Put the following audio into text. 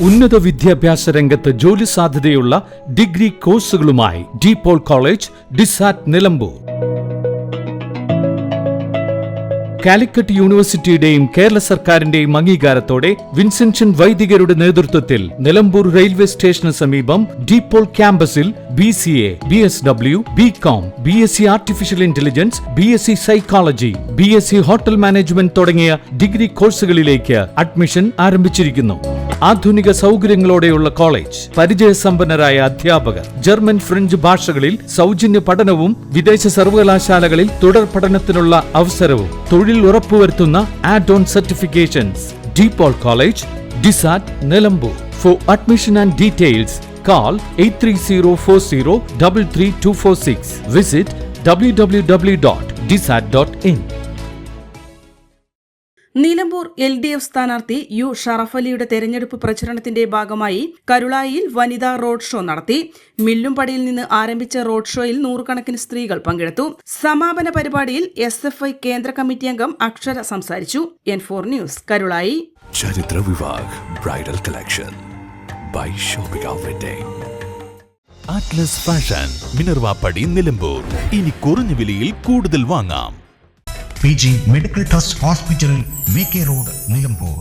ഉന്നത വിദ്യാഭ്യാസ രംഗത്ത് ജോലി സാധ്യതയുള്ള ഡിഗ്രി കോഴ്സുകളുമായി DePaul കോളേജ്, ഡിസാറ്റ്, നിലമ്പൂർ. കാലിക്കറ്റ് യൂണിവേഴ്സിറ്റിയുടെയും കേരള സർക്കാരിന്റെയും അംഗീകാരത്തോടെ വിൻസെൻഷൻ വൈദികരുടെ നേതൃത്വത്തിൽ നിലമ്പൂർ റെയിൽവേ സ്റ്റേഷന് സമീപം DePaul ക്യാമ്പസിൽ BCA, BSW, BCom, BSc artificial intelligence, BSc psychology, BSc hotel management തുടങ്ങിയ ഡിഗ്രി കോഴ്സുകളിലേക്ക് അഡ്മിഷൻ ആരംഭിച്ചിരിക്കുന്നു. ആധുനിക സൗകര്യങ്ങളോടെയുള്ള കോളേജ്, പരിചയസമ്പന്നരായ അധ്യാപകർ, ജർമ്മൻ, ഫ്രഞ്ച് ഭാഷകളിൽ സൗജന്യ പഠനവും വിദേശ സർവകലാശാലകളിൽ തുടർ പഠനത്തിനുള്ള അവസരവും തൊഴിൽ ഉറപ്പുവരുത്തുന്ന add on certifications. DePaul college, DISAT, Nilambur. For admission and details call 8304033246. Visit www.disat.in. Nilambur LDF സ്ഥാനാർത്ഥി യു ഷറഫലിയുടെ തെരഞ്ഞെടുപ്പ് പ്രചരണത്തിന്റെ ഭാഗമായി കരുളായിയിൽ വനിതാ റോഡ് ഷോ നടത്തി. മില്ലുംപടിയിൽ നിന്ന് ആരംഭിച്ച റോഡ് ഷോയിൽ നൂറുകണക്കിന് സ്ത്രീകൾ പങ്കെടുത്തു. സമാപന പരിപാടിയിൽ SFI കേന്ദ്ര കമ്മിറ്റി അംഗം അക്ഷര സംസാരിച്ചു. N4 news, Karulai. Charitra Vivah bridal collection by Shobika Wedding. Atlas Fashion, Minervappadi, Nilambur. ഇനി കുറഞ്ഞ വിലയിൽ കൂടുതൽ വാങ്ങാം. PG medical trust hospital, VK road, Nilambur.